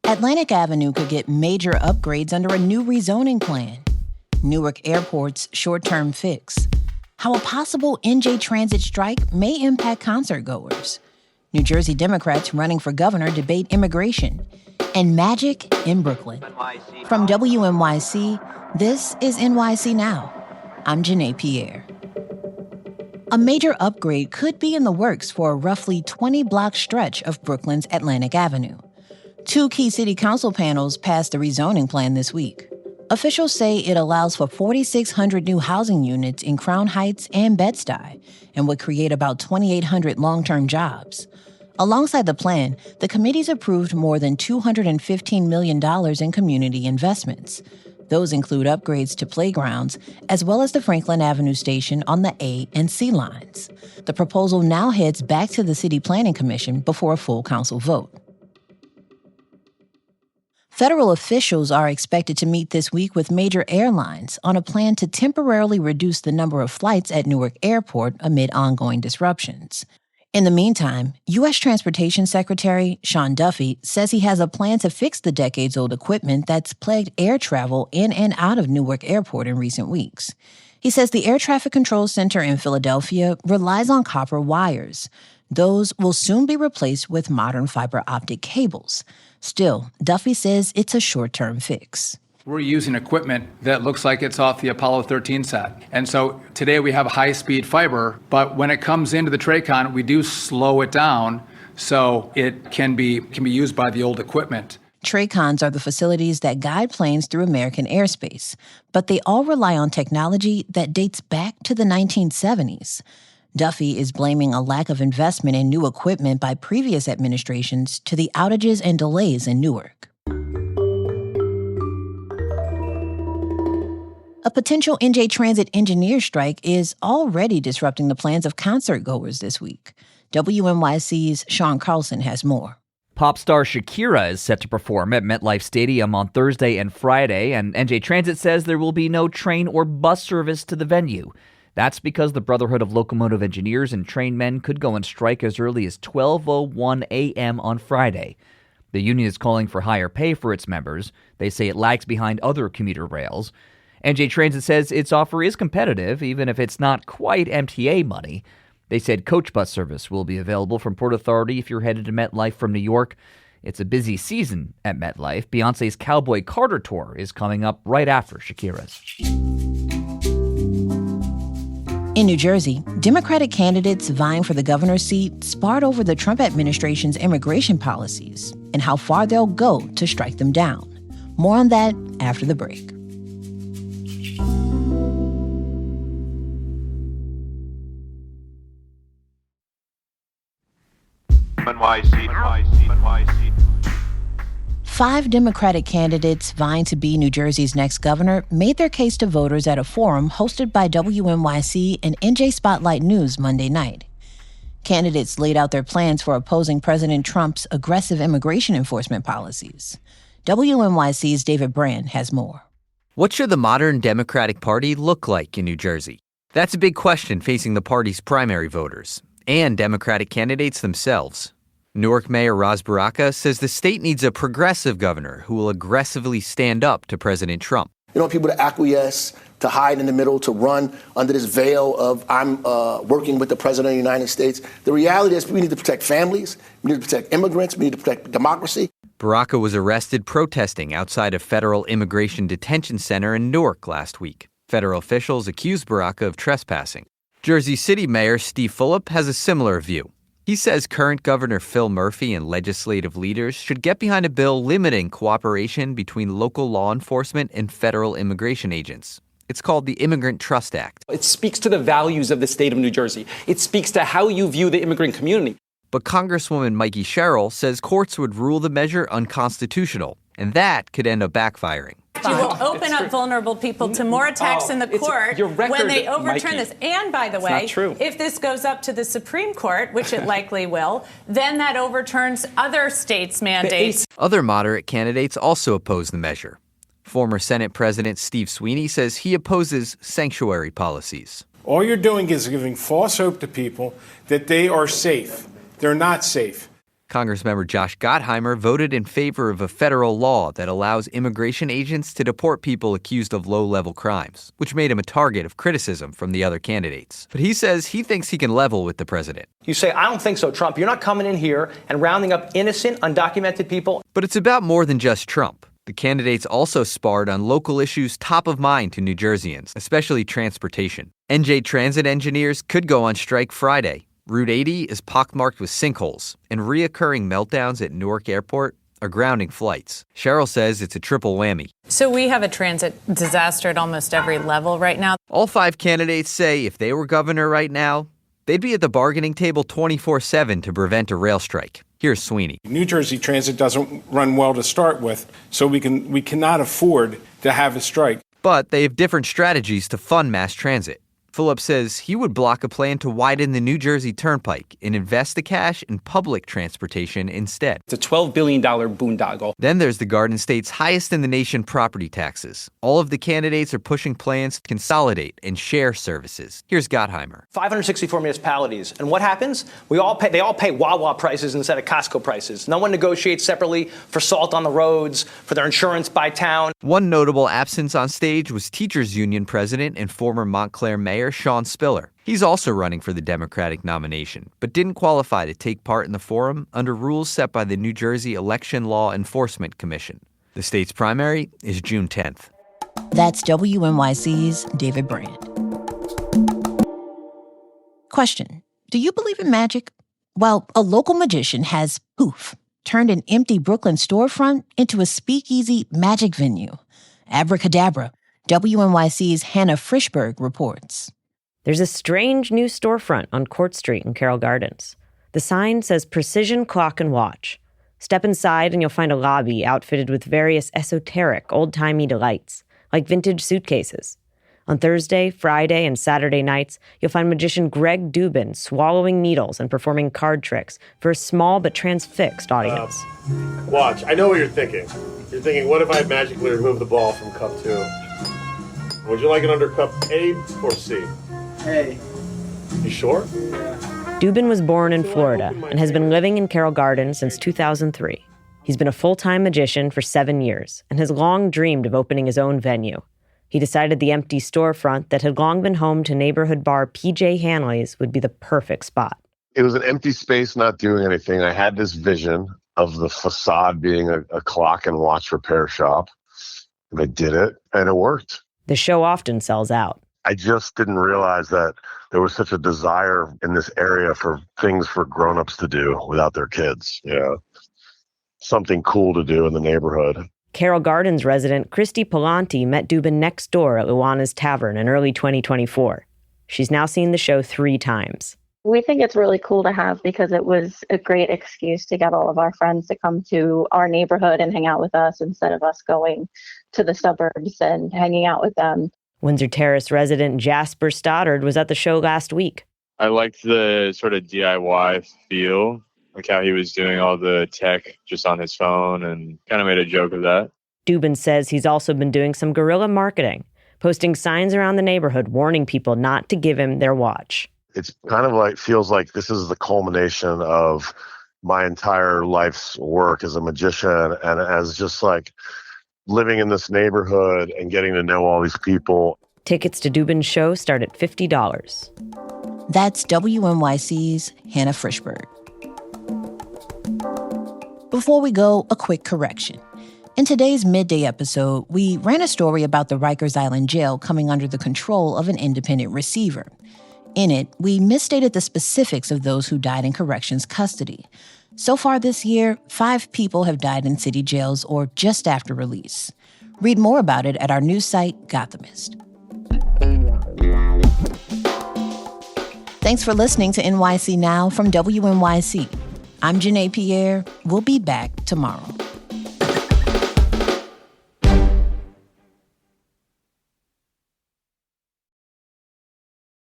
Atlantic Avenue could get major upgrades under a new rezoning plan. Newark Airport's short-term fix. How a possible NJ Transit strike may impact concert-goers. New Jersey Democrats running for governor debate immigration. And magic in Brooklyn. From WNYC, this is NYC Now. I'm Janae Pierre. A major upgrade could be in the works for a roughly 20-block stretch of Brooklyn's Atlantic Avenue. 2 key city council panels passed the rezoning plan this week. Officials say it allows for 4,600 new housing units in Crown Heights and Bed-Stuy and would create about 2,800 long-term jobs. Alongside the plan, the committees approved more than $215 million in community investments. Those include upgrades to playgrounds, as well as the Franklin Avenue station on the A and C lines. The proposal now heads back to the City Planning Commission before a full council vote. Federal officials are expected to meet this week with major airlines on a plan to temporarily reduce the number of flights at Newark Airport amid ongoing disruptions. In the meantime, U.S. Transportation Secretary Sean Duffy says he has a plan to fix the decades-old equipment that's plagued air travel in and out of Newark Airport in recent weeks. He says the Air Traffic Control Center in Philadelphia relies on copper wires. Those will soon be replaced with modern fiber optic cables. Still, Duffy says it's a short-term fix. We're using equipment that looks like it's off the Apollo 13 set. And so today we have high-speed fiber, but when it comes into the TRACON, we do slow it down so it can be used by the old equipment. TRACONs are the facilities that guide planes through American airspace, but they all rely on technology that dates back to the 1970s. Duffy is blaming a lack of investment in new equipment by previous administrations to the outages and delays in Newark. A potential NJ Transit engineer strike is already disrupting the plans of concert-goers this week. WNYC's Sean Carlson has more. Pop star Shakira is set to perform at MetLife Stadium on Thursday and Friday, and NJ Transit says there will be no train or bus service to the venue. That's because the Brotherhood of Locomotive Engineers and Trainmen could go on strike as early as 12:01 a.m. on Friday. The union is calling for higher pay for its members. They say it lags behind other commuter rails. NJ Transit says its offer is competitive, even if it's not quite MTA money. They said coach bus service will be available from Port Authority if you're headed to MetLife from New York. It's a busy season at MetLife. Beyoncé's Cowboy Carter Tour is coming up right after Shakira's. In New Jersey, Democratic candidates vying for the governor's seat sparred over the Trump administration's immigration policies and how far they'll go to strike them down. More on that after the break. WNYC. 5 Democratic candidates vying to be New Jersey's next governor made their case to voters at a forum hosted by WNYC and NJ Spotlight News Monday night. Candidates laid out their plans for opposing President Trump's aggressive immigration enforcement policies. WNYC's David Brand has more. What should the modern Democratic Party look like in New Jersey? That's a big question facing the party's primary voters and Democratic candidates themselves. Newark Mayor Ras Baraka says the state needs a progressive governor who will aggressively stand up to President Trump. You don't want people to acquiesce, to hide in the middle, to run under this veil of I'm working with the President of the United States. The reality is we need to protect families, we need to protect immigrants, we need to protect democracy. Baraka was arrested protesting outside a federal immigration detention center in Newark last week. Federal officials accused Baraka of trespassing. Jersey City Mayor Steve Fulop has a similar view. He says current Governor Phil Murphy and legislative leaders should get behind a bill limiting cooperation between local law enforcement and federal immigration agents. It's called the Immigrant Trust Act. It speaks to the values of the state of New Jersey. It speaks to how you view the immigrant community. But Congresswoman Mikey Sherrill says courts would rule the measure unconstitutional, and that could end up backfiring. You will open up vulnerable people to more attacks in the court when they overturn this. And by the way, if this goes up to the Supreme Court, which it likely will, then that overturns other states' mandates. Other moderate candidates also oppose the measure. Former Senate President Steve Sweeney says he opposes sanctuary policies. All you're doing is giving false hope to people that they are safe. They're not safe. Congressmember Josh Gottheimer voted in favor of a federal law that allows immigration agents to deport people accused of low-level crimes, which made him a target of criticism from the other candidates. But he says he thinks he can level with the president. You say, I don't think so, Trump. You're not coming in here and rounding up innocent, undocumented people. But it's about more than just Trump. The candidates also sparred on local issues top of mind to New Jerseyans, especially transportation. NJ Transit engineers could go on strike Friday. Route 80 is pockmarked with sinkholes, and reoccurring meltdowns at Newark Airport are grounding flights. Cheryl says it's a triple whammy. So we have a transit disaster at almost every level right now. All 5 candidates say if they were governor right now, they'd be at the bargaining table 24/7 to prevent a rail strike. Here's Sweeney. New Jersey Transit doesn't run well to start with, so we cannot afford to have a strike. But they have different strategies to fund mass transit. Phillips says he would block a plan to widen the New Jersey Turnpike and invest the cash in public transportation instead. It's a $12 billion boondoggle. Then there's the Garden State's highest in the nation property taxes. All of the candidates are pushing plans to consolidate and share services. Here's Gottheimer. 564 municipalities. And what happens? They all pay Wawa prices instead of Costco prices. No one negotiates separately for salt on the roads, for their insurance by town. One notable absence on stage was Teachers Union president and former Montclair mayor Sean Spiller. He's also running for the Democratic nomination, but didn't qualify to take part in the forum under rules set by the New Jersey Election Law Enforcement Commission. The state's primary is June 10th. That's WNYC's David Brand. Question: do you believe in magic? Well, a local magician has, poof, turned an empty Brooklyn storefront into a speakeasy magic venue. Abracadabra. WNYC's Hannah Frischberg reports. There's a strange new storefront on Court Street in Carroll Gardens. The sign says Precision Clock and Watch. Step inside and you'll find a lobby outfitted with various esoteric, old-timey delights, like vintage suitcases. On Thursday, Friday, and Saturday nights, you'll find magician Greg Dubin swallowing needles and performing card tricks for a small but transfixed audience. Watch, I know what you're thinking. You're thinking, what if I magically remove the ball from cup 2? Would you like it under cup A or C? A. You sure? Dubin was born in Florida and has been living in Carroll Gardens since 2003. He's been a full-time magician for 7 years and has long dreamed of opening his own venue. He decided the empty storefront that had long been home to neighborhood bar P.J. Hanley's would be the perfect spot. It was an empty space not doing anything. I had this vision of the facade being a clock and watch repair shop. And I did it, and it worked. The show often sells out. I just didn't realize that there was such a desire in this area for things for grown-ups to do without their kids. Yeah, something cool to do in the neighborhood. Carroll Gardens resident Christy Palanti met Dubin next door at Luana's Tavern in early 2024. She's now seen the show 3 times. We think it's really cool to have because it was a great excuse to get all of our friends to come to our neighborhood and hang out with us instead of us going to the suburbs and hanging out with them. Windsor Terrace resident Jasper Stoddard was at the show last week. I liked the sort of DIY feel, like how he was doing all the tech just on his phone and kind of made a joke of that. Dubin says he's also been doing some guerrilla marketing, posting signs around the neighborhood warning people not to give him their watch. It's kind of like, feels like this is the culmination of my entire life's work as a magician and as just like living in this neighborhood and getting to know all these people. Tickets to Dubin's show start at $50. That's WNYC's Hannah Frischberg. Before we go, a quick correction. In today's midday episode, we ran a story about the Rikers Island jail coming under the control of an independent receiver. In it, we misstated the specifics of those who died in corrections custody. So far this year, 5 people have died in city jails or just after release. Read more about it at our news site, Gothamist. Thanks for listening to NYC Now from WNYC. I'm Janae Pierre. We'll be back tomorrow.